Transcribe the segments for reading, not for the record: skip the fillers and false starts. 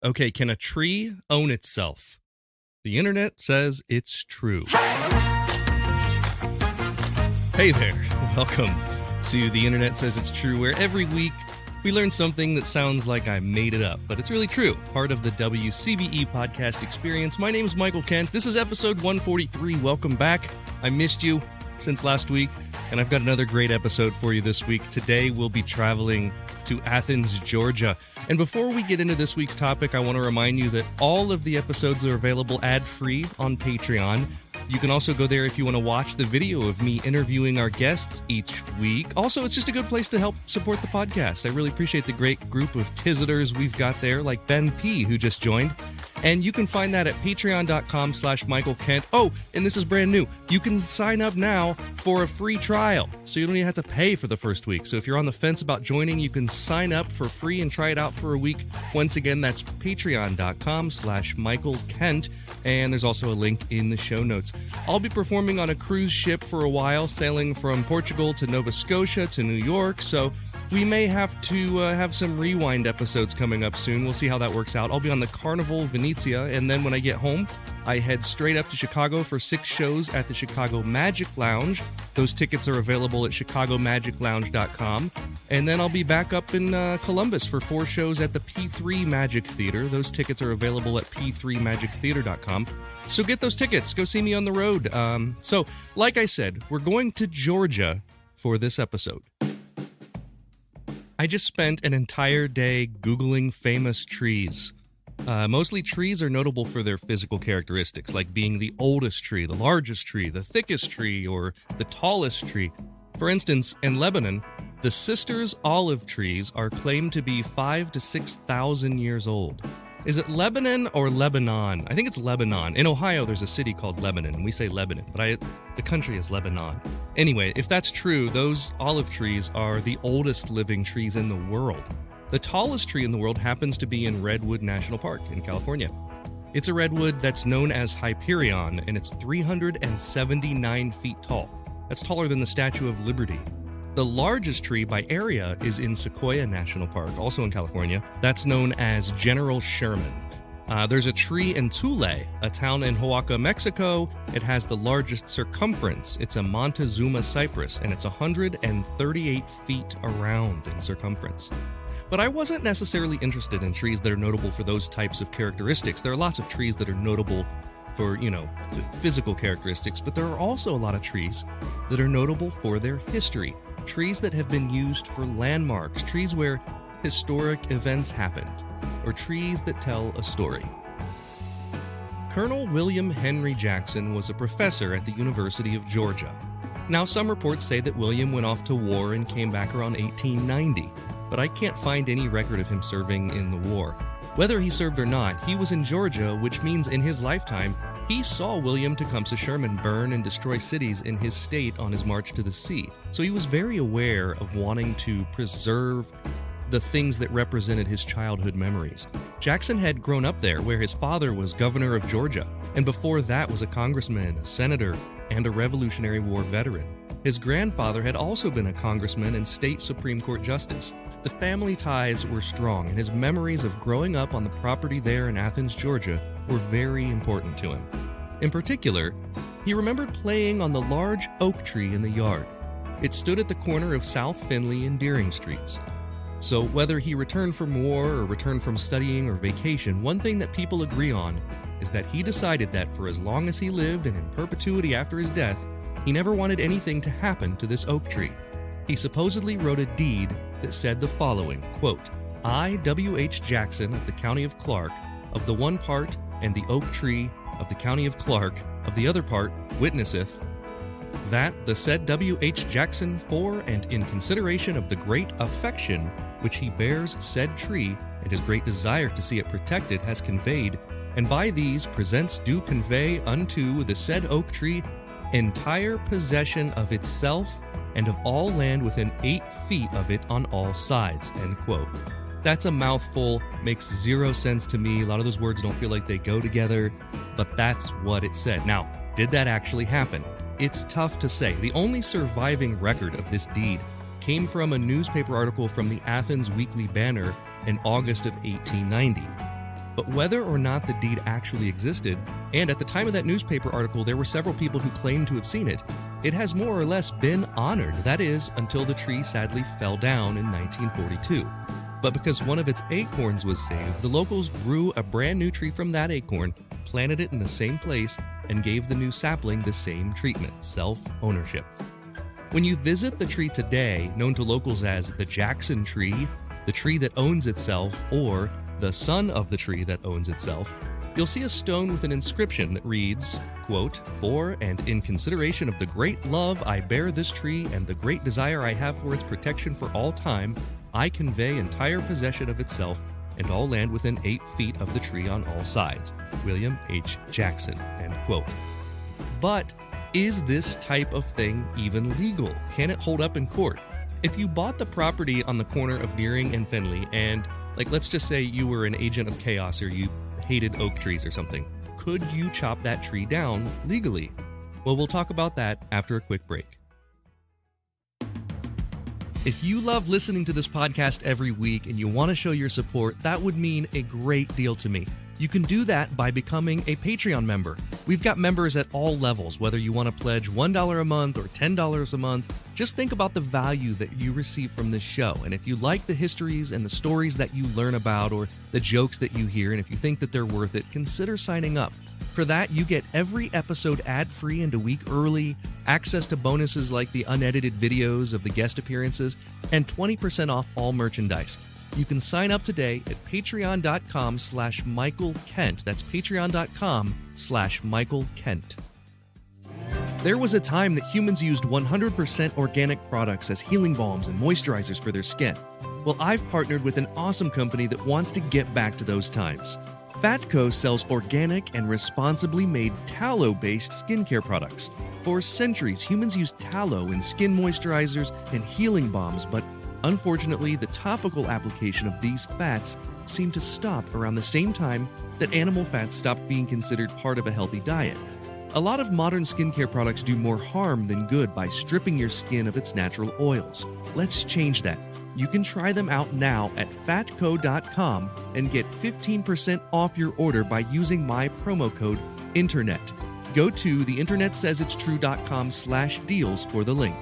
Okay, can a tree own itself? The internet says it's true. Hey there, welcome to The Internet Says It's True, where every week we learn something that sounds like I made it up, but it's really true. Part of the WCBE podcast experience. My name is Michael Kent. This is episode 143. Welcome back. I missed you since last week, and I've got another great episode for you this week. Today we'll be traveling to Athens, Georgia. And before we get into this week's topic, I want to remind you that all of the episodes are available ad-free on Patreon. You can also go there if you want to watch the video of me interviewing our guests each week. Also, it's just a good place to help support the podcast. I really appreciate the great group of Tizitors we've got there, like Ben P., who just joined. And you can find that at patreon.com/Michael Kent. Oh, and this is brand new. You can sign up now for a free trial, so you don't even have to pay for the first week. So if you're on the fence about joining, you can sign up for free and try it out for a week. Once again, that's patreon.com/Michael Kent. And there's also a link in the show notes. I'll be performing on a cruise ship for a while, sailing from Portugal to Nova Scotia to New York, so we may have to have some rewind episodes coming up soon. We'll see how that works out. I'll be on the Carnival Venezia, and then when I get home, I head straight up to Chicago for 6 shows at the Chicago Magic Lounge. Those tickets are available at chicagomagiclounge.com. And then I'll be back up in Columbus for 4 shows at the P3 Magic Theater. Those tickets are available at p3magictheater.com. So get those tickets. Go see me on the road. So, like I said, we're going to Georgia for this episode. I just spent an entire day Googling famous trees. Mostly trees are notable for their physical characteristics, like being the oldest tree, the largest tree, the thickest tree, or the tallest tree. For instance, in Lebanon, the sisters olive trees are claimed to be 5,000 to 6,000 years old. Is it Lebanon or Lebanon? I think it's Lebanon. In Ohio, there's a city called Lebanon, and we say Lebanon, but the country is Lebanon. Anyway, if that's true, those olive trees are the oldest living trees in the world. The tallest tree in the world happens to be in Redwood National Park in California. It's a redwood that's known as Hyperion, and it's 379 feet tall. That's taller than the Statue of Liberty. The largest tree by area is in Sequoia National Park, also in California. That's known as General Sherman. There's a tree in Tule, a town in Oaxaca, Mexico. It has the largest circumference. It's a Montezuma cypress, and it's 138 feet around in circumference. But I wasn't necessarily interested in trees that are notable for those types of characteristics. There are lots of trees that are notable for, physical characteristics, but there are also a lot of trees that are notable for their history. Trees that have been used for landmarks, trees where historic events happened, or trees that tell a story. Colonel William Henry Jackson was a professor at the University of Georgia. Now, some reports say that William went off to war and came back around 1890, but I can't find any record of him serving in the war. Whether he served or not, he was in Georgia, which means in his lifetime, he saw William Tecumseh Sherman burn and destroy cities in his state on his march to the sea. So he was very aware of wanting to preserve the things that represented his childhood memories. Jackson had grown up there, where his father was governor of Georgia, and before that was a congressman, a senator, and a Revolutionary War veteran. His grandfather had also been a congressman and state Supreme Court justice. The family ties were strong, and his memories of growing up on the property there in Athens, Georgia, were very important to him. In particular, he remembered playing on the large oak tree in the yard. It stood at the corner of South Finley and Deering Streets. So whether he returned from war or returned from studying or vacation, one thing that people agree on is that he decided that for as long as he lived and in perpetuity after his death, he never wanted anything to happen to this oak tree. He supposedly wrote a deed that said the following, quote, I, W.H. Jackson of the county of Clark, of the one part, and the oak tree of the county of Clark, of the other part, witnesseth, that the said W.H. Jackson for and in consideration of the great affection which he bears said tree, and his great desire to see it protected has conveyed, and by these presents do convey unto the said oak tree entire possession of itself and of all land within 8 feet of it on all sides, end quote. That's a mouthful, makes zero sense to me. A lot of those words don't feel like they go together, but that's what it said. Now, did that actually happen? It's tough to say. The only surviving record of this deed came from a newspaper article from the Athens Weekly Banner in August of 1890. But whether or not the deed actually existed, and at the time of that newspaper article there were several people who claimed to have seen it, it has more or less been honored, that is, until the tree sadly fell down in 1942. But because one of its acorns was saved, the locals grew a brand new tree from that acorn, planted it in the same place, and gave the new sapling the same treatment, self-ownership. When you visit the tree today, known to locals as the Jackson tree, the tree that owns itself, or the son of the tree that owns itself, you'll see a stone with an inscription that reads, quote, "For and in consideration of the great love I bear this tree and the great desire I have for its protection for all time, I convey entire possession of itself and all land within 8 feet of the tree on all sides. William H. Jackson," end quote. But is this type of thing even legal? Can it hold up in court? If you bought the property on the corner of Deering and Findlay and, let's just say you were an agent of chaos or you hated oak trees or something, could you chop that tree down legally? Well, we'll talk about that after a quick break. If you love listening to this podcast every week and you want to show your support, that would mean a great deal to me. You can do that by becoming a Patreon member. We've got members at all levels, whether you want to pledge $1 a month or $10 a month. Just think about the value that you receive from this show. And if you like the histories and the stories that you learn about or the jokes that you hear, and if you think that they're worth it, consider signing up. For that, you get every episode ad-free and a week early, access to bonuses like the unedited videos of the guest appearances, and 20% off all merchandise. You can sign up today at patreon.com/Michael Kent. That's patreon.com/Michael Kent. There was a time that humans used 100% organic products as healing balms and moisturizers for their skin. Well, I've partnered with an awesome company that wants to get back to those times. Fatco sells organic and responsibly made tallow-based skincare products. For centuries, humans used tallow in skin moisturizers and healing balms, but unfortunately, the topical application of these fats seemed to stop around the same time that animal fats stopped being considered part of a healthy diet. A lot of modern skincare products do more harm than good by stripping your skin of its natural oils. Let's change that. You can try them out now at fatco.com and get 15% off your order by using my promo code INTERNET. Go to theinternetsaysitstrue.com/deals for the link.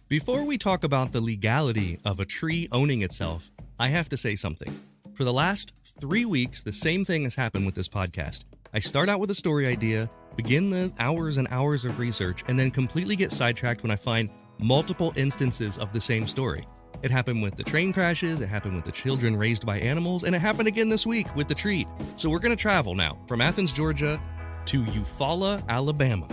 Before we talk about the legality of a tree owning itself, I have to say something. For the last 3 weeks, the same thing has happened with this podcast. I start out with a story idea, begin the hours and hours of research, and then completely get sidetracked when I find multiple instances of the same story. It happened with the train crashes, it happened with the children raised by animals, and it happened again this week with the tree. So we're going to travel now from Athens, Georgia to Eufaula, Alabama.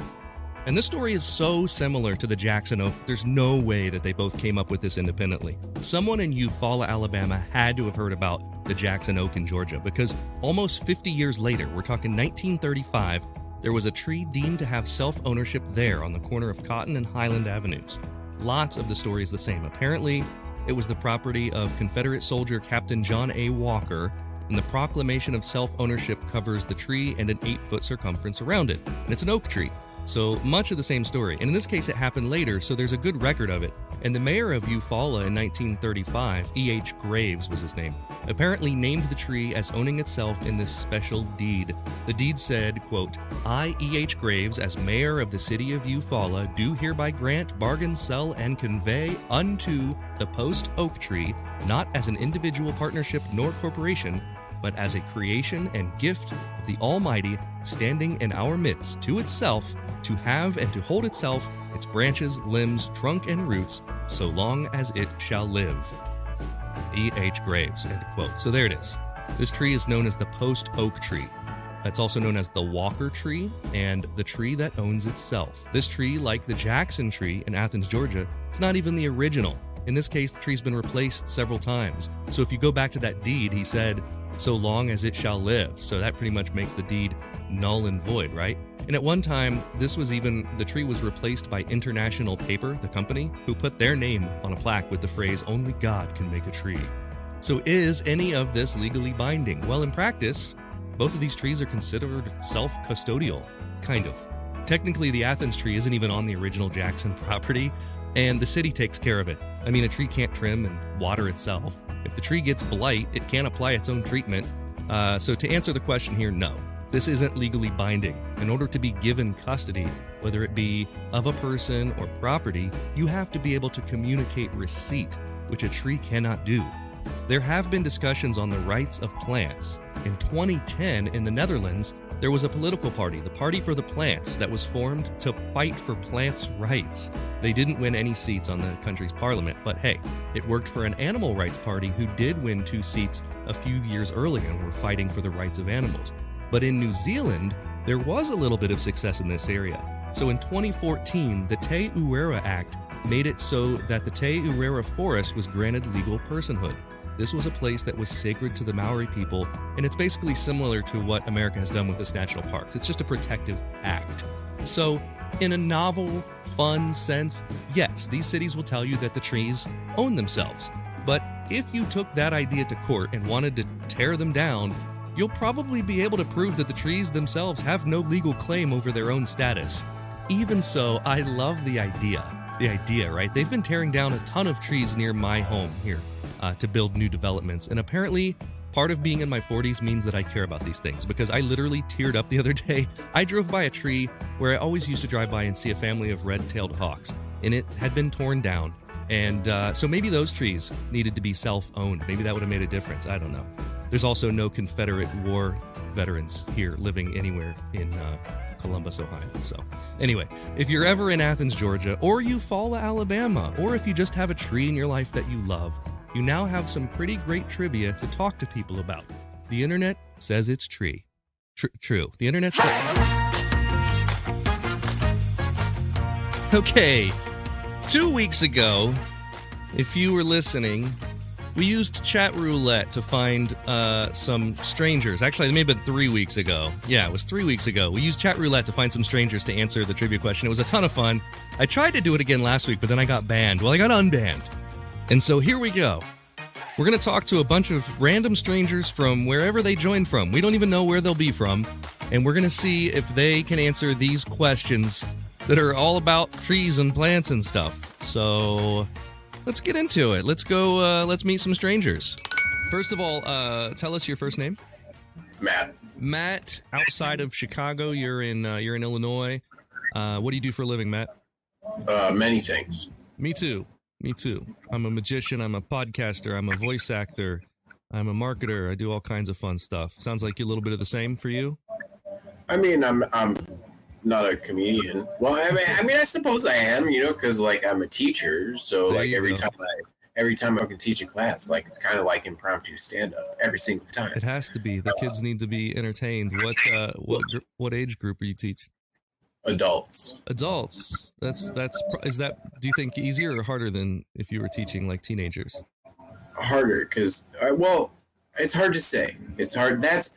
And this story is so similar to the Jackson Oak, there's no way that they both came up with this independently. Someone in Eufaula, Alabama had to have heard about the Jackson Oak in Georgia because almost 50 years later, we're talking 1935, there was a tree deemed to have self-ownership there on the corner of Cotton and Highland Avenues. Lots of the story is the same. Apparently, it was the property of Confederate soldier Captain John A. Walker, and the proclamation of self-ownership covers the tree and an 8-foot circumference around it. And it's an oak tree. So much of the same story. And in this case, it happened later, so there's a good record of it. And the mayor of Eufaula in 1935, E.H. Graves was his name, apparently named the tree as owning itself in this special deed. The deed said, quote, "I, E.H. Graves, as mayor of the city of Eufaula, do hereby grant, bargain, sell, and convey unto the post oak tree, not as an individual partnership nor corporation, but as a creation and gift of the Almighty, standing in our midst, to itself, to have and to hold itself, its branches, limbs, trunk, and roots, so long as it shall live." E.H. Graves, end quote. So there it is. This tree is known as the post oak tree. It's also known as the Walker tree and the tree that owns itself. This tree, like the Jackson tree in Athens, Georgia, it's not even the original. In this case, the tree's been replaced several times. So if you go back to that deed, he said, "so long as it shall live." So that pretty much makes the deed null and void, right? And at one time, the tree was replaced by International Paper, the company, who put their name on a plaque with the phrase, "Only God can make a tree." So is any of this legally binding? Well, in practice, both of these trees are considered self-custodial, kind of. Technically, the Athens tree isn't even on the original Jackson property, and the city takes care of it. I mean, a tree can't trim and water itself. If the tree gets blight, it can't apply its own treatment. So to answer the question here, no. This isn't legally binding. In order to be given custody, whether it be of a person or property, you have to be able to communicate receipt, which a tree cannot do. There have been discussions on the rights of plants. In 2010, in the Netherlands, there was a political party, the Party for the Plants, that was formed to fight for plants' rights. They didn't win any seats on the country's parliament, but hey, it worked for an animal rights party who did win 2 seats a few years earlier and were fighting for the rights of animals. But in New Zealand, there was a little bit of success in this area. So in 2014, the Te Urera Act made it so that the Te Urera Forest was granted legal personhood. This was a place that was sacred to the Maori people, and it's basically similar to what America has done with its national parks. It's just a protective act. So, in a novel, fun sense, yes, these cities will tell you that the trees own themselves. But if you took that idea to court and wanted to tear them down, you'll probably be able to prove that the trees themselves have no legal claim over their own status. Even so, I love the idea. The idea, right? They've been tearing down a ton of trees near my home here to build new developments. And apparently, part of being in my 40s means that I care about these things, because I literally teared up the other day. I drove by a tree where I always used to drive by and see a family of red-tailed hawks, and it had been torn down. And so maybe those trees needed to be self-owned. Maybe that would have made a difference. I don't know. There's also no Confederate War veterans here living anywhere in Columbus, Ohio. So anyway, if you're ever in Athens, Georgia, or Eufaula, Alabama, or if you just have a tree in your life that you love, you now have some pretty great trivia to talk to people about. The internet says it's tree. True. The internet says... Okay, 2 weeks ago, if you were listening, we used chat roulette to find some strangers. Actually, it may have been 3 weeks ago. Yeah, it was 3 weeks ago. We used chat roulette to find some strangers to answer the trivia question. It was a ton of fun. I tried to do it again last week, but then I got banned. Well, I got unbanned. And so here we go. We're going to talk to a bunch of random strangers from wherever they joined from. We don't even know where they'll be from. And we're going to see if they can answer these questions that are all about trees and plants and stuff. So... let's get into it. Let's go, let's meet some strangers. First of all, tell us your first name. Matt. Matt, outside of Chicago, you're in Illinois. What do you do for a living, Matt? Many things. Me too. I'm a magician, I'm a podcaster, I'm a voice actor, I'm a marketer, I do all kinds of fun stuff. Sounds like a little bit of the same for you? I mean, I'm not a comedian. Well, I mean, I suppose I am, because like I'm a teacher, so There like you every go. time I can teach a class, like it's kind of like impromptu stand up every single time. It has to be. The kids need to be entertained. What age group are you teaching? Adults. Adults. Is that, do you think, easier or harder than if you were teaching like teenagers? Harder because it's hard to say. It's hard. That's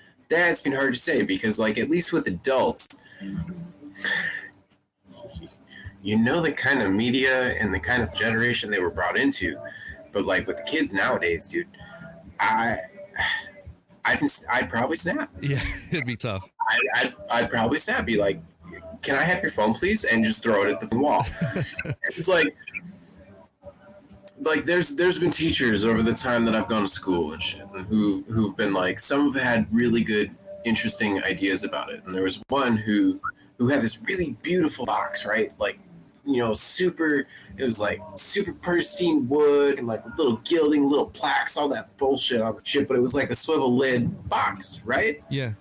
been hard to say because like at least with adults, the kind of media and the kind of generation they were brought into, but like with the kids nowadays, dude, I'd probably snap. Yeah, it'd be tough. I'd probably snap. Be like, can I have your phone, please? And just throw it at the wall. It's like there's been teachers over the time that I've gone to school and shit, and who've been like, some have had really good, interesting ideas about it. And there was one who had this really beautiful box, right? Like, it was like super pristine wood and like little gilding, little plaques, all that bullshit on the chip, but it was like a swivel lid box, right? Yeah.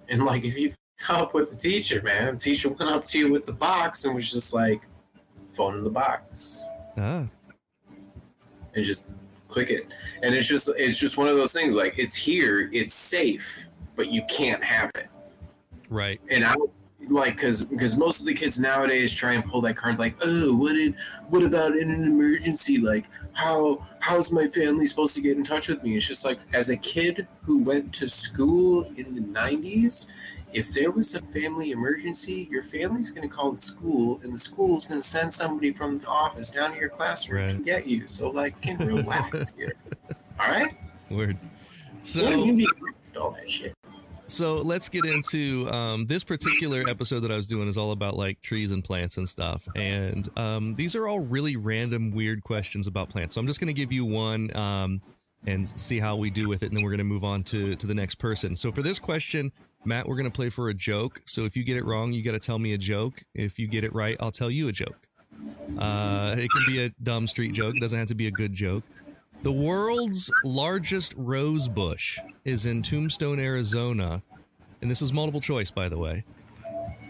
And like, if you up with the teacher, man, the teacher went up to you with the box and was just like, phone in the box. And just click it. And it's just one of those things, like, it's here, it's safe, but you can't have it. Right. And I like, because most of the kids nowadays try and pull that card, like, oh, what about in an emergency? Like, how's my family supposed to get in touch with me? It's just like, as a kid who went to school in the 90s, if there was a family emergency, your family's going to call the school, and the school's going to send somebody from the office down to your classroom to get you. So, like, can relax here. All right? Word. You don't So, need to all that shit. So let's get into this particular episode that I was doing is all about like trees and plants and stuff. And these are all really random, weird questions about plants. So I'm just going to give you one and see how we do with it. And then we're going to move on to the next person. So for this question, Matt, we're going to play for a joke. So if you get it wrong, you got to tell me a joke. If you get it right, I'll tell you a joke. It can be a dumb street joke. It doesn't have to be a good joke. The world's largest rose bush is in Tombstone, Arizona. And this is multiple choice, by the way.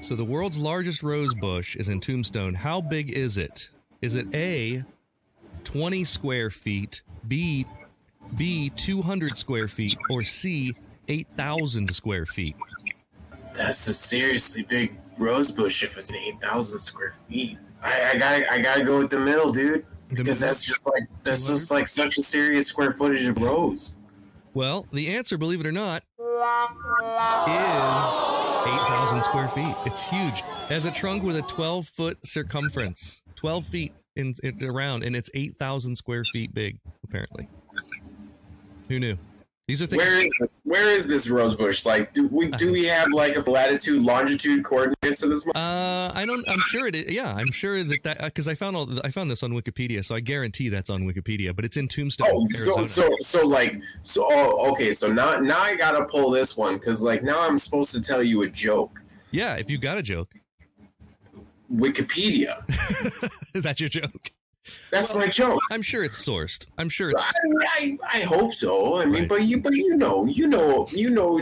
So the world's largest rose bush is in Tombstone. How big is it? Is it A, 20 square feet, B, 200 square feet, or C, 8,000 square feet? That's a seriously big rose bush if it's 8,000 square feet. I gotta go with the middle, dude. Because that's just like such a serious square footage of rose. Well, the answer, believe it or not, is 8,000 square feet. It's huge. It has a trunk with a 12-foot circumference, 12 feet around, and it's 8,000 square feet big, apparently. Who knew? These are things. Where is this rose bush? Like, do we have like a latitude, longitude coordinates of this? I'm sure it is. Yeah, I'm sure that because I found this on Wikipedia, so I guarantee that's on Wikipedia. But it's in Tombstone, Arizona. Okay. So now I gotta pull this one because like now I'm supposed to tell you a joke. Yeah, if you got a joke. Wikipedia. That's your joke. That's my joke. I'm sure it's sourced. I'm sure it's. I hope so. I mean, right. but you know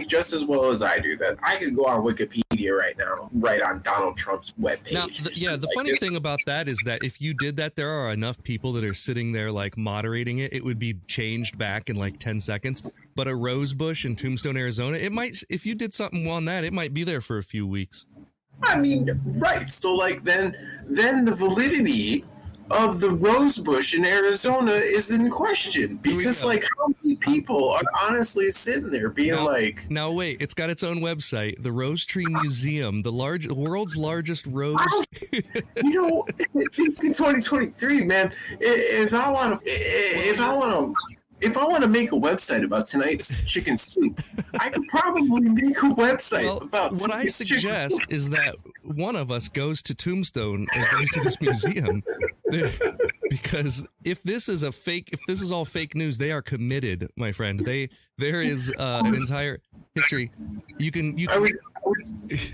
just as well as I do that I could go on Wikipedia right now, right on Donald Trump's webpage. Now, the funny thing about that is that if you did that, there are enough people that are sitting there like moderating it. It would be changed back in like 10 seconds. But a rose bush in Tombstone, Arizona, it might. If you did something on that, it might be there for a few weeks. I mean, right. So like then the validity of the rose bush in Arizona is in question because like how many people are honestly sitting there being now wait, it's got its own website, the Rose Tree Museum, the world's largest rose. In 2023, man, if I want to make a website about tonight's chicken soup, I could probably make a website about what I suggest is that one of us goes to Tombstone and goes to this museum. Because if this is all fake news, they are committed, my friend. There is an entire history. You can.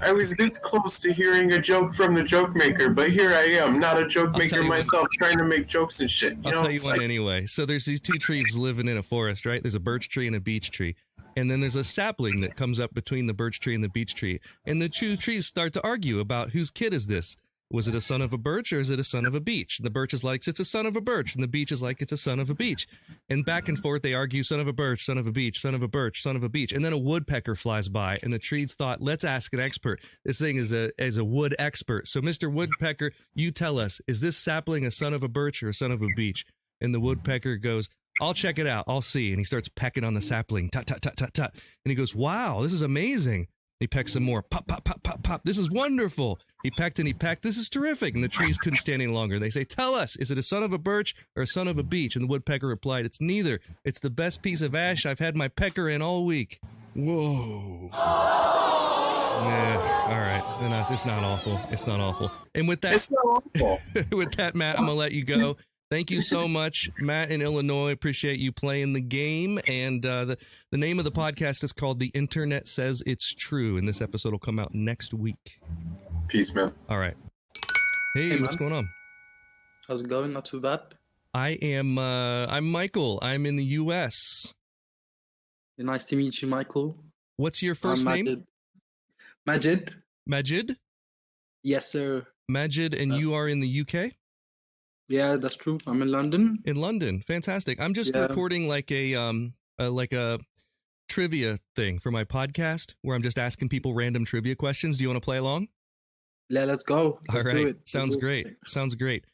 I was this close to hearing a joke from the joke maker, but here I am, not a joke maker myself, trying to make jokes and shit. I'll tell you one anyway. So there's these two trees living in a forest, right? There's a birch tree and a beech tree. And then there's a sapling that comes up between the birch tree and the beech tree. And the two trees start to argue about whose kid is this. Was it a son of a birch or is it a son of a beech? And the birch is like, it's a son of a birch. And the beech is like, it's a son of a beech. And back and forth, they argue, son of a birch, son of a beech, son of a birch, son of a beech. And then a woodpecker flies by, and the trees thought, let's ask an expert. This thing is a wood expert. So, Mr. Woodpecker, you tell us, is this sapling a son of a birch or a son of a beech? And the woodpecker goes, I'll check it out. I'll see. And he starts pecking on the sapling. Tut, tut, tut, tut, tut. And he goes, wow, this is amazing. He pecks some more. Pop, pop, pop, pop, pop. This is wonderful. He pecked and he pecked. This is terrific. And the trees couldn't stand any longer. They say, tell us, is it a son of a birch or a son of a beech? And the woodpecker replied, it's neither. It's the best piece of ash I've had my pecker in all week. Whoa. Yeah, all right. Then it's not awful. It's not awful. And with that, it's not awful. With that, Matt, I'm going to let you go. Thank you so much, Matt in Illinois. Appreciate you playing the game. And the name of the podcast is called The Internet Says It's True. And this episode will come out next week. Peace, man. All right. Hey, what's going on? How's it going? Not too bad. I'm Michael. I'm in the U.S. Nice to meet you, Michael. What's your first name? Majid. Majid? Yes, sir. Majid, and you are in the UK? Yeah, that's true. I'm in London. In London. Fantastic. I'm just recording like a trivia thing for my podcast where I'm just asking people random trivia questions. Do you want to play along? Yeah, let's go. Let's All right. do it. Sounds great. Sounds great.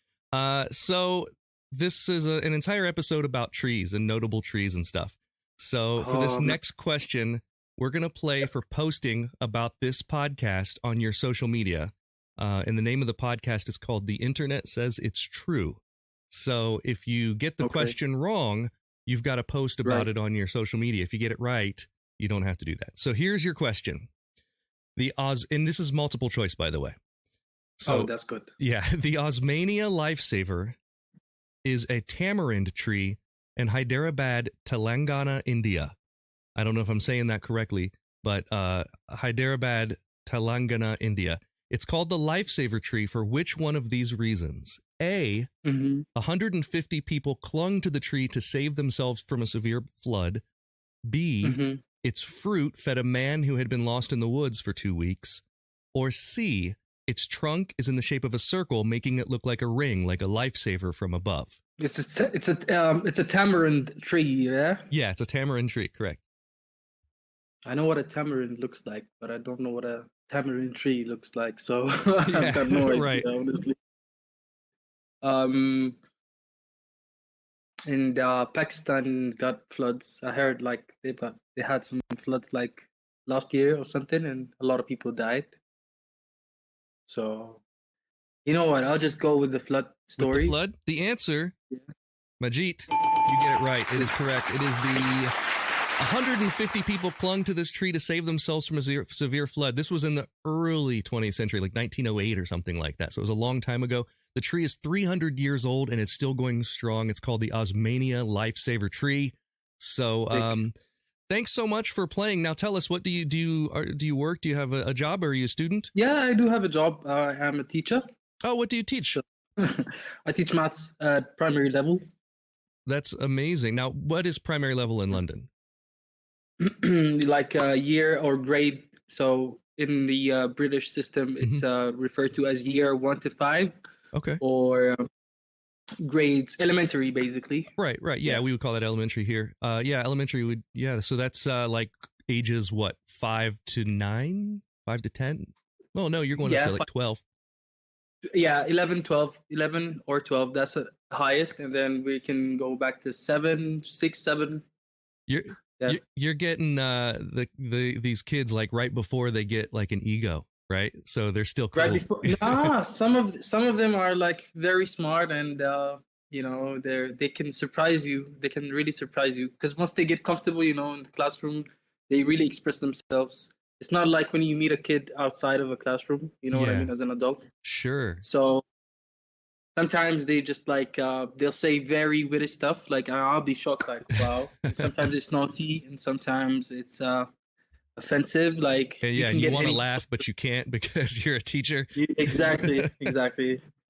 So this is an entire episode about trees and notable trees and stuff. So for this next question, we're going to play for posting about this podcast on your social media. And the name of the podcast is called The Internet Says It's True. So if you get the question wrong, you've got to post about it on your social media. If you get it right, You don't have to do that. So here's your question. And this is multiple choice, by the way. So, that's good. Yeah, the Osmania lifesaver is a tamarind tree in Hyderabad, Telangana, India. I don't know if I'm saying that correctly, but Hyderabad, Telangana, India. It's called the lifesaver tree for which one of these reasons? A, 150 people clung to the tree to save themselves from a severe flood. B, its fruit fed a man who had been lost in the woods for 2 weeks. Or C, its trunk is in the shape of a circle, making it look like a ring, like a lifesaver from above. It's a tamarind tree, yeah? Yeah, it's a tamarind tree, correct. I know what a tamarind looks like, but I don't know what a tamarind tree looks like, so I've got no idea, right. honestly. And Pakistan got floods. I heard like they had some floods like last year or something, and a lot of people died. So, you know what? I'll just go with the flood story. With the flood? The answer, Majid, you get it right. It is correct. It is the 150 people clung to this tree to save themselves from a severe flood. This was in the early 20th century, like 1908 or something like that. So it was a long time ago. The tree is 300 years old and it's still going strong. It's called the Osmania Lifesaver Tree. So thanks so much for playing. Now tell us, what do you do? Do you work? Do you have a job, or are you a student? Yeah, I do have a job. I'm a teacher. Oh, what do you teach? I teach maths at primary level. That's amazing. Now, what is primary level in London? Like a year or grade. So in the British system, it's referred to as year 1 to 5. Okay. Or grades, elementary, basically. Right. Yeah, we would call that elementary here. Elementary would. Yeah, so that's like ages what, 5 to 9, 5 to 10. Oh no, you're going up to like 12. Yeah, 11 or 12. That's the highest, and then we can go back to 7, 6, 7. You're getting these kids like right before they get like an ego, right? So they're still cool. Right before. Nah, some of them are like very smart, and they can surprise you. They can really surprise you, because once they get comfortable, in the classroom, they really express themselves. It's not like when you meet a kid outside of a classroom, what I mean, as an adult. Sure. So sometimes they just like they'll say very witty stuff, like I'll be shocked, like wow. Sometimes it's naughty, and sometimes it's offensive. Like you want to laugh, but you can't because you're a teacher. Exactly.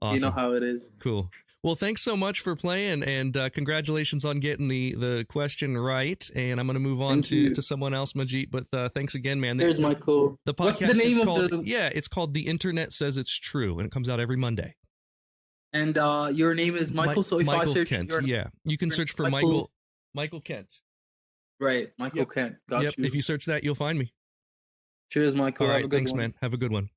Awesome. You know how it is. Cool. Well, thanks so much for playing, and congratulations on getting the question right. And I'm going to move on to someone else, Majid. But thanks again, man. There's Michael. The podcast What's the name is called, of it's called The Internet Says It's True, and it comes out every Monday. And your name is Michael. So if Michael I search Kent, you can search for Michael Kent. Right, Michael Kent. Got you. If you search that, you'll find me. Cheers, Michael. All right, have a good thanks, one. man. Have a good one.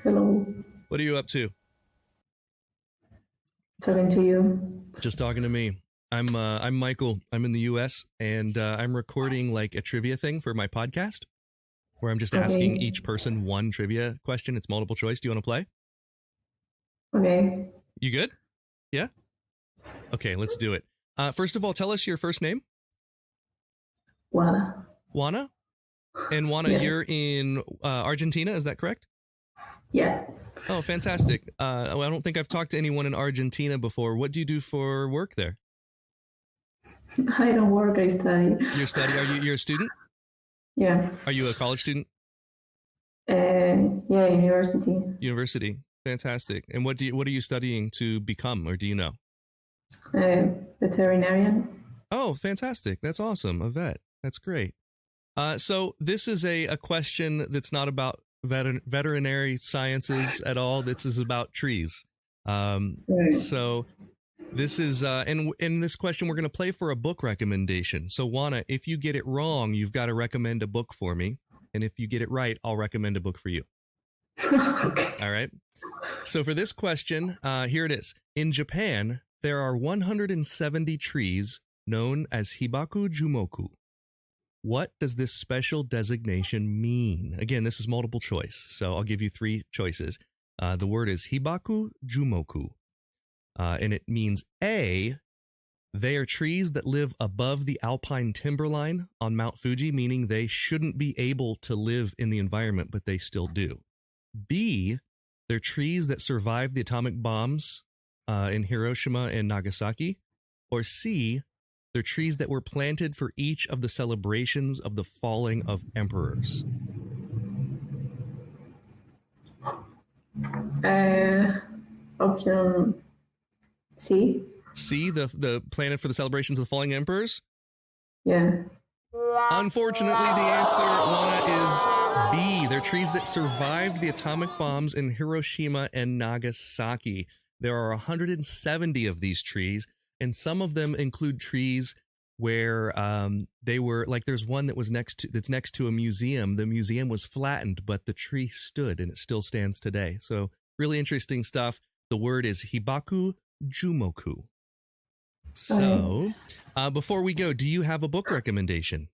Hello. What are you up to? Talking to you. Just talking to me. I'm Michael. I'm in the U.S. and I'm recording like a trivia thing for my podcast, where I'm just asking each person one trivia question. It's multiple choice. Do you want to play? Okay. You good? Yeah? Okay, let's do it. First of all, tell us your first name. Juana. Juana? And Juana, you're in Argentina, is that correct? Yeah. Oh, fantastic. I don't think I've talked to anyone in Argentina before. What do you do for work there? I don't work, I study. You study? You're a student? Yeah. Are you a college student? University. University. Fantastic. And what are you studying to become, or do you know? Veterinarian. Oh, fantastic. That's awesome. A vet. That's great. So this is a question that's not about veterinary sciences at all. This is about trees. Right. So this is, and in this question, we're going to play for a book recommendation. So Juana, if you get it wrong, you've got to recommend a book for me. And if you get it right, I'll recommend a book for you. Okay. All right. So for this question, here it is. In Japan, there are 170 trees known as Hibaku Jumoku. What does this special designation mean? Again, this is multiple choice, so I'll give you three choices. The word is Hibaku Jumoku, and it means A, They are trees that live above the alpine timberline on Mount Fuji, meaning they shouldn't be able to live in the environment, but they still do. B, they're trees that survived the atomic bombs in Hiroshima and Nagasaki. Or C, they're trees that were planted for each of the celebrations of the falling of emperors. Option C. C, the planted for the celebrations of the falling emperors? Yeah. Unfortunately, the answer, Lana, is B. They're trees that survived the atomic bombs in Hiroshima and Nagasaki. There are 170 of these trees, and some of them include trees where they were, like there's one that was next to a museum. The museum was flattened, but the tree stood, and it still stands today. So really interesting stuff. The word is Hibaku Jumoku. So, before we go, do you have a book recommendation?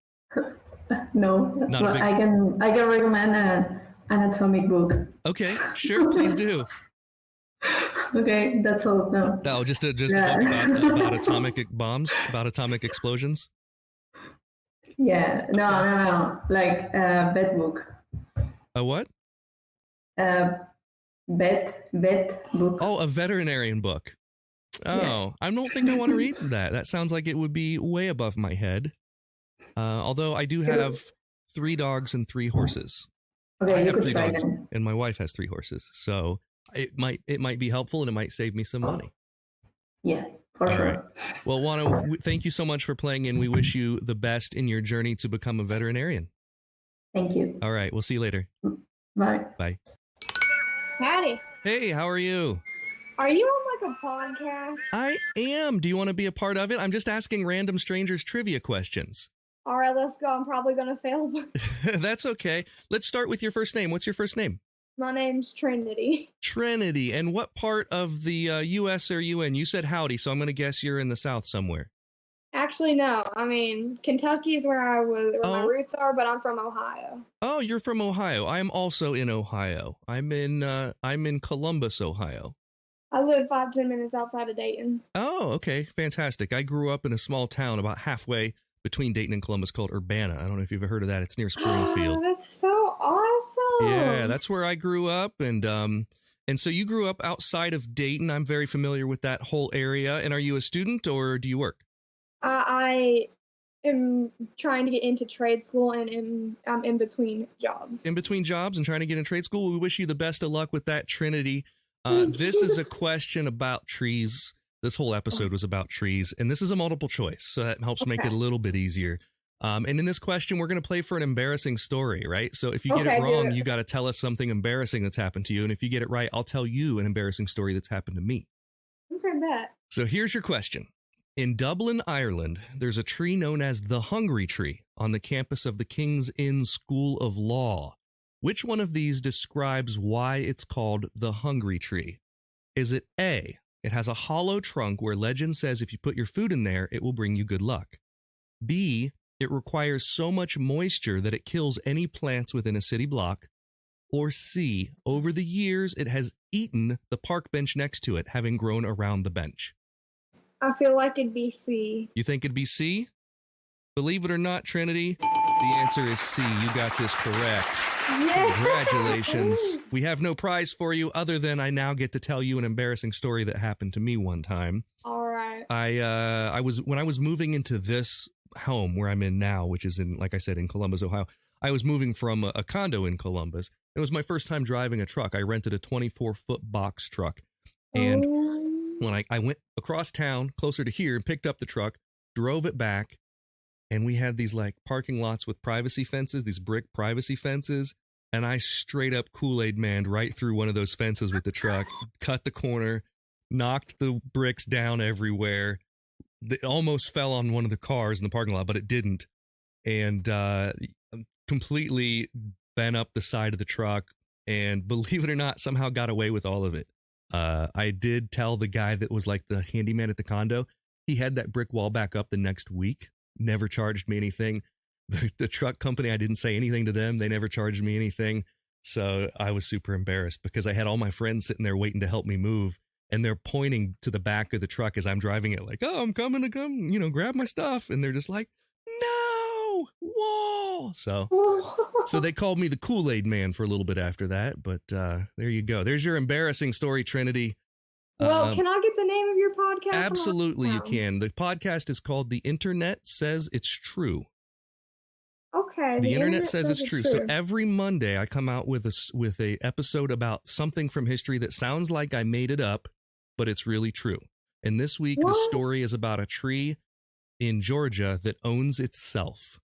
No, Not but I can recommend an anatomic book. Okay, sure, please do. Okay, that's all. No. Oh, just a book about atomic bombs, about atomic explosions. Yeah, no. Like vet book. A what? Vet book. Oh, a veterinarian book. Oh, yeah. I don't think I want to read that. That sounds like it would be way above my head. Although I do have 3 dogs and 3 horses. Okay, I you have could 3 try dogs, them. and my wife has 3 horses. So it might be helpful, and it might save me some money. Yeah, for All sure. right. Well, Juana, thank you so much for playing in. We wish you the best in your journey to become a veterinarian. Thank you. All right. We'll see you later. Bye. Bye. Howdy. Hey, how are you? Are you on like a podcast? I am. Do you want to be a part of it? I'm just asking random strangers trivia questions. All right, let's go. I'm probably going to fail. That's okay. Let's start with your first name. What's your first name? My name's Trinity. Trinity. And what part of the U.S. are you in? You said howdy, so I'm going to guess you're in the South somewhere. Actually, no. I mean, Kentucky's where my roots are, but I'm from Ohio. Oh, you're from Ohio. I am also in Ohio. I'm in Columbus, Ohio. I live 5-10 minutes outside of Dayton. Oh, okay. Fantastic. I grew up in a small town about halfway between Dayton and Columbus called Urbana. I don't know if you've ever heard of that. It's near Springfield. That's so awesome. Yeah, that's where I grew up. And so you grew up outside of Dayton. I'm very familiar with that whole area. And are you a student or do you work? I am trying to get into trade school, and I'm in between jobs. In between jobs and trying to get in trade school. We wish you the best of luck with that, Trinity. This is a question about trees. This whole episode was about trees, and this is a multiple choice, so that helps make it a little bit easier. And in this question, we're going to play for an embarrassing story, right? So if you get it wrong, you got to tell us something embarrassing that's happened to you, and if you get it right, I'll tell you an embarrassing story that's happened to me. Okay, bet. So here's your question. In Dublin, Ireland, there's a tree known as the Hungry Tree on the campus of the King's Inn School of Law. Which one of these describes why it's called the Hungry Tree? Is it A, it has a hollow trunk where legend says if you put your food in there, it will bring you good luck? B, it requires so much moisture that it kills any plants within a city block? Or C, over the years, it has eaten the park bench next to it, having grown around the bench? I feel like it'd be C. You think it'd be C? Believe it or not, Trinity, the answer is C. You got this correct. Yes. Congratulations. We have no prize for you other than I now get to tell you an embarrassing story that happened to me one time. All right. When I was moving into this home where I'm in now, which is in, like I said, in Columbus, Ohio, I was moving from a condo in Columbus. It was my first time driving a truck. I rented a 24-foot box truck. And when I went across town closer to here and picked up the truck, drove it back, and we had these like parking lots with privacy fences, these brick privacy fences. And I straight up Kool-Aid manned right through one of those fences with the truck, cut the corner, knocked the bricks down everywhere. It almost fell on one of the cars in the parking lot, but it didn't. And completely bent up the side of the truck. And believe it or not, somehow got away with all of it. I did tell the guy that was like the handyman at the condo, he had that brick wall back up the next week, never charged me anything. The truck company, I didn't say anything to them. They never charged me anything. So I was super embarrassed because I had all my friends sitting there waiting to help me move. and they're pointing to the back of the truck as I'm driving it, like, oh, I'm coming to come, grab my stuff. And they're just like, no, whoa. So they called me the Kool-Aid Man for a little bit after that. But there you go. There's your embarrassing story, Trinity. Well, can I get the name of your podcast? Absolutely, you can. The podcast is called The Internet Says It's True. Okay. The internet says it's true. So every Monday I come out with a episode about something from history that sounds like I made it up, but it's really true. And this week the story is about a tree in Georgia that owns itself.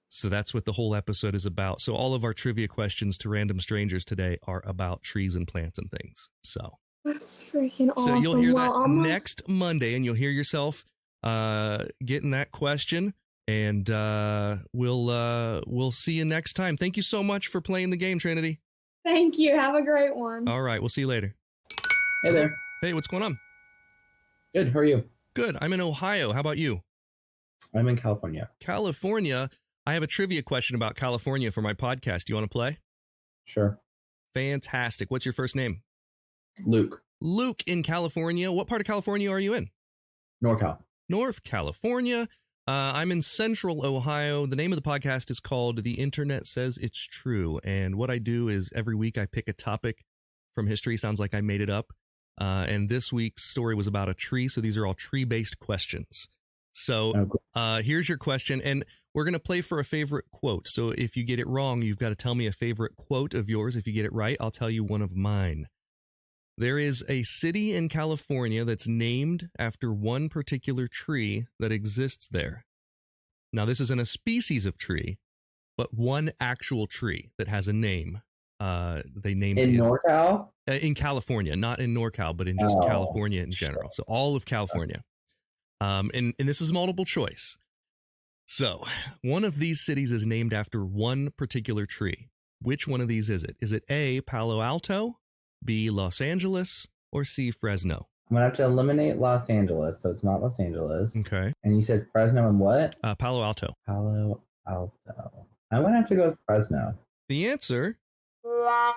So that's what the whole episode is about. So all of our trivia questions to random strangers today are about trees and plants and things. So that's freaking awesome. So you'll hear that next Monday, and you'll hear yourself getting that question. And we'll see you next time. Thank you so much for playing the game, Trinity. Thank you. Have a great one. All right, we'll see you later. Hey there. Hey, what's going on? Good. How are you? Good. I'm in Ohio. How about you? I'm in California. California. I have a trivia question about California for my podcast. Do you want to play? Sure. Fantastic. What's your first name? Luke. Luke in California. What part of California are you in? NorCal. North California. I'm in Central Ohio. The name of the podcast is called The Internet Says It's True. And what I do is every week I pick a topic from history. Sounds like I made it up. And this week's story was about a tree. So these are all tree-based questions. So here's your question. And we're going to play for a favorite quote. So if you get it wrong, you've got to tell me a favorite quote of yours. If you get it right, I'll tell you one of mine. There is a city in California that's named after one particular tree that exists there. Now, this isn't a species of tree, but one actual tree that has a name. They named it. In NorCal? In California, not in NorCal, but in just California in general. So all of California. And this is multiple choice. So one of these cities is named after one particular tree. Which one of these is it? Is it A, Palo Alto, B, Los Angeles, or C, Fresno? I'm going to have to eliminate Los Angeles, so it's not Los Angeles. Okay. And you said Fresno and what? Palo Alto. Palo Alto. I'm going to have to go with Fresno. The answer,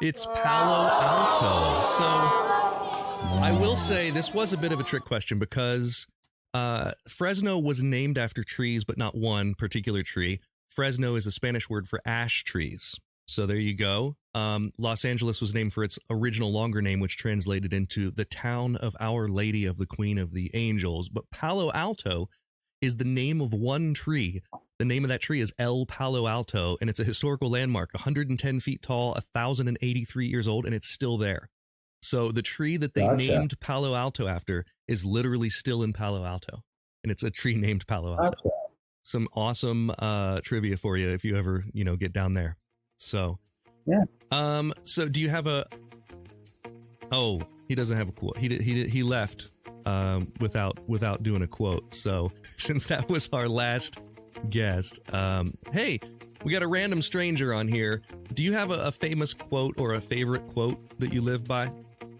it's Palo Alto. So I will say this was a bit of a trick question because Fresno was named after trees, but not one particular tree. Fresno is a Spanish word for ash trees. So there you go. Los Angeles was named for its original longer name, which translated into the town of Our Lady of the Queen of the Angels. But Palo Alto is the name of one tree. The name of that tree is El Palo Alto, and it's a historical landmark, 110 feet tall, 1,083 years old, and it's still there. So the tree that they named Palo Alto after is literally still in Palo Alto, and it's a tree named Palo Alto. Gotcha. Some awesome trivia for you if you ever, get down there. So, yeah. So do you have a? Oh, he doesn't have a quote. He left without doing a quote. So since that was our last guest, hey, we got a random stranger on here. Do you have a famous quote or a favorite quote that you live by?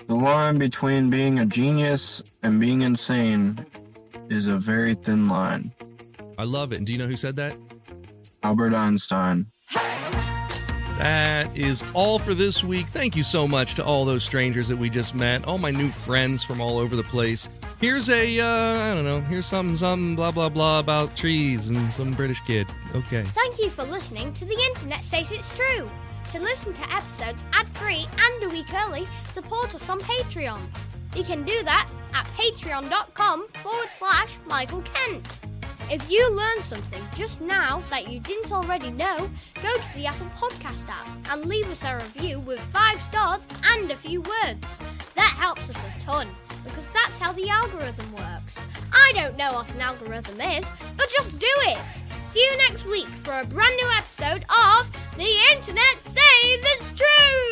The line between being a genius and being insane is a very thin line. I love it. And do you know who said that? Albert Einstein. That is all for this week. Thank you so much to all those strangers that we just met, all my new friends from all over the place. Here's here's something, blah, blah, blah about trees and some British kid. Okay. Thank you for listening to The Internet Says It's True. To listen to episodes ad-free and a week early, support us on Patreon. You can do that at patreon.com/Michael Kent. If you learned something just now that you didn't already know, go to the Apple Podcast app and leave us a review with 5 stars and a few words. That helps us a ton, because that's how the algorithm works. I don't know what an algorithm is, but just do it. See you next week for a brand new episode of The Internet Says It's True!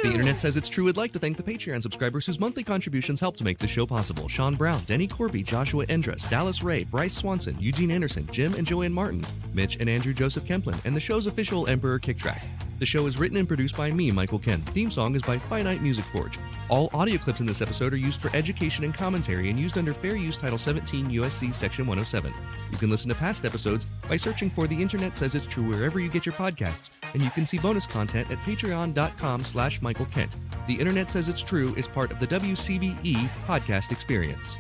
The Internet Says It's True would like to thank the Patreon subscribers whose monthly contributions help to make the show possible. Sean Brown, Denny Corby, Joshua Endress, Dallas Ray, Bryce Swanson, Eugene Anderson, Jim and Joanne Martin, Mitch and Andrew Joseph Kemplin, and the show's official Emperor Kick Track. The show is written and produced by me, Michael Kent. Theme song is by Finite Music Forge. All audio clips in this episode are used for education and commentary and used under Fair Use Title 17 U.S.C. Section 107. You can listen to past episodes by searching for The Internet Says It's True wherever you get your podcasts, and you can see bonus content at patreon.com/Michael Kent. The Internet Says It's True is part of the WCBE podcast experience.